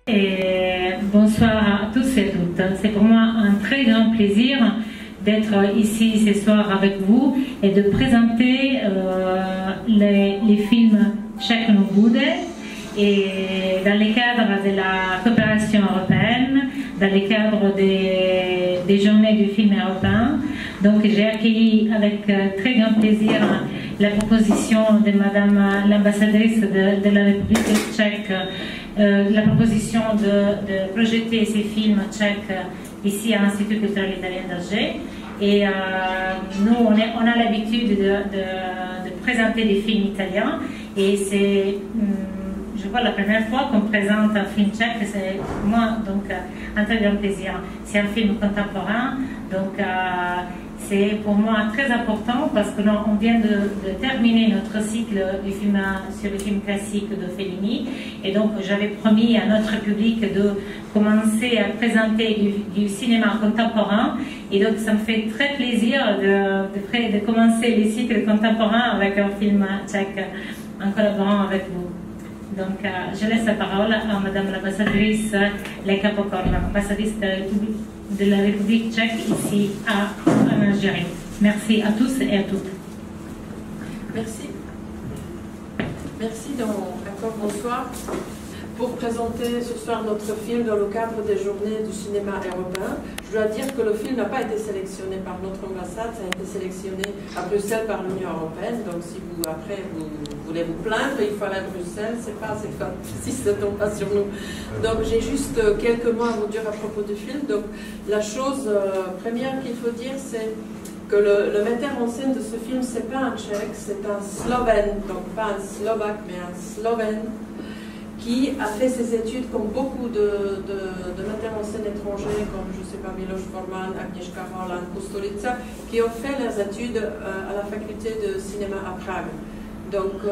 Et bonsoir à tous et toutes. C'est pour moi un très grand plaisir d'être ici ce soir avec vous et de présenter les films Czech No Bude et dans le cadre de la coopération européenne, dans le cadre des journées du film européen. Donc j'ai accueilli avec très grand plaisir la proposition de Madame l'ambassadrice de la République tchèque, la proposition de projeter ces films tchèques ici à l'Institut culturel italien d'Alger. Et nous, on a l'habitude de présenter des films italiens et c'est, je crois, la première fois qu'on présente un film tchèque. C'est pour moi donc un très grand plaisir. C'est un film contemporain, donc c'est pour moi très important parce que on vient de terminer notre cycle du film, sur les films classiques de Fellini et donc j'avais promis à notre public de commencer à présenter du cinéma contemporain et donc ça me fait très plaisir de commencer les cycles contemporains avec un film tchèque en collaborant avec vous. Donc je laisse la parole à Madame l'ambassadrice Lenka Pokorná, ambassadrice de la République tchèque ici en Algérie. Merci à tous et à toutes. Merci. Merci, donc encore bonsoir. Pour présenter ce soir notre film dans le cadre des journées du cinéma européen, je dois dire que le film n'a pas été sélectionné par notre ambassade, ça a été sélectionné à Bruxelles par l'Union européenne. Donc si vous après vous voulez vous plaindre, il faut aller à Bruxelles, c'est pas si ça tombe pas sur nous. Donc j'ai juste quelques mots à vous dire à propos du film. Donc la chose première qu'il faut dire, c'est que le metteur en scène de ce film, c'est pas un tchèque, c'est un slovène, donc pas un slovaque mais un slovène, qui a fait ses études comme beaucoup de metteurs en scène étrangers, comme je ne sais pas, Miloš Forman, Agnieszka Holland, Kusturica, qui ont fait leurs études à la faculté de cinéma à Prague. Donc,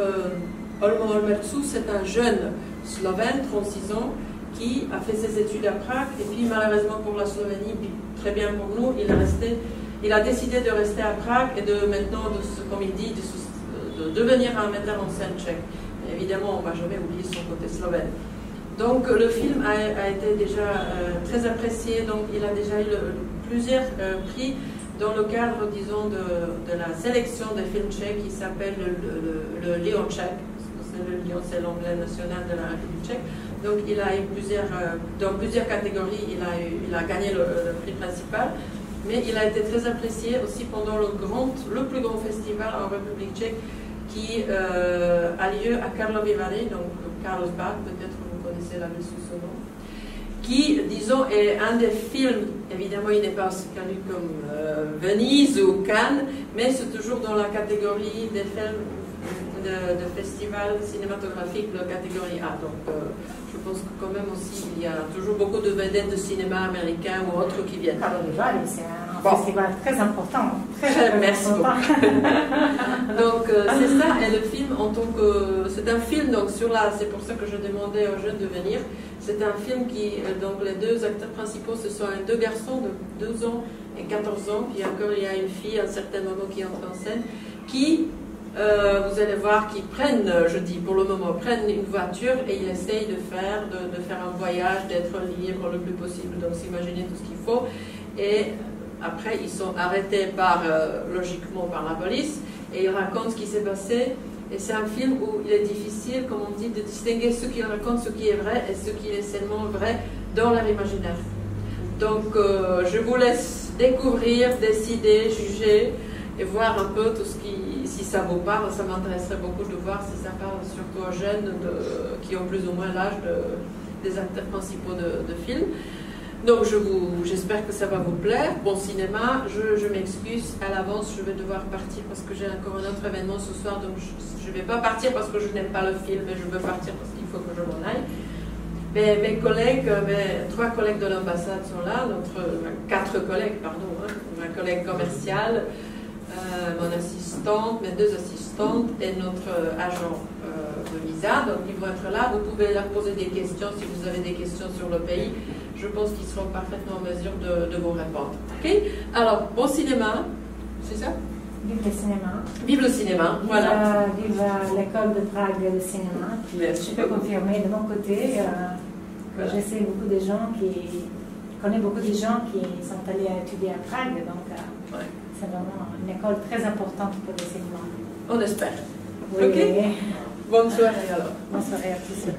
Olmo Olmercu, c'est un jeune Slovène, 36 ans, qui a fait ses études à Prague, et puis malheureusement pour la Slovénie, puis très bien pour nous, il a décidé de rester à Prague et de maintenant, comme il dit, de devenir un metteur en scène tchèque. Évidemment, on ne va jamais oublier son côté slovène. Donc le film a été déjà très apprécié, donc il a déjà eu plusieurs prix dans le cadre, disons, de la sélection des films tchèques qui s'appelle le Lion tchèque. Le Lion, c'est l'anglais national de la République tchèque. Donc il a eu dans plusieurs catégories, il a gagné le prix principal. Mais il a été très apprécié aussi pendant le plus grand festival en République tchèque qui a lieu à Karlovy Vary, donc Karlsbad, peut-être vous connaissez la ville sous ce nom, qui, disons, est un des films, évidemment il n'est pas aussi connu comme Venise ou Cannes, mais c'est toujours dans la catégorie des films de festival cinématographique, la catégorie A. Donc je pense que quand même aussi il y a toujours beaucoup de vedettes de cinéma américain ou autres qui viennent. Karlovy Vary, c'est un festival très important. Merci beaucoup. Donc c'est ça, et le film en tant que... C'est un film, donc c'est pour ça que je demandais aux jeunes de venir. C'est un film qui, donc les deux acteurs principaux, ce sont deux garçons de 12 ans et 14 ans, puis encore il y a une fille à un certain moment qui entre en scène, qui... vous allez voir qu'ils prennent, je dis pour le moment, prennent une voiture et ils essayent de faire un voyage, d'être libre le plus possible, donc s'imaginer tout ce qu'il faut. Et après, ils sont arrêtés logiquement par la police et ils racontent ce qui s'est passé. Et c'est un film où il est difficile, comme on dit, de distinguer ce qu'ils racontent, ce qui est vrai et ce qui est seulement vrai dans leur imaginaire. Donc, je vous laisse découvrir, décider, juger et voir un peu tout ce si ça vous parle. Ça m'intéresserait beaucoup de voir si ça parle surtout aux jeunes qui ont plus ou moins l'âge des acteurs principaux de films. Donc j'espère que ça va vous plaire. Bon cinéma, je m'excuse à l'avance, je vais devoir partir parce que j'ai encore un autre événement ce soir, donc je ne vais pas partir parce que je n'aime pas le film, mais je veux partir parce qu'il faut que je m'en aille. Mais mes collègues, mes 3 collègues de l'ambassade sont là, 4 collègues, pardon, ma collègue commerciale, mon assistante, mes 2 assistantes et notre agent de visa, donc ils vont être là. Vous pouvez leur poser des questions si vous avez des questions sur le pays. Je pense qu'ils seront parfaitement en mesure de vous répondre. Ok? Alors, bon cinéma, c'est ça? Vive le cinéma. Vive le cinéma, voilà. Vive l'école de Prague de cinéma. Merci. Je peux confirmer de mon côté, Voilà. Je sais beaucoup de gens je connais beaucoup de gens qui sont allés étudier à Prague, donc Ouais. c'est vraiment une école très importante pour les enseignements. On espère. Oui. Ok. Bonne soirée alors. Bonne soirée à tous.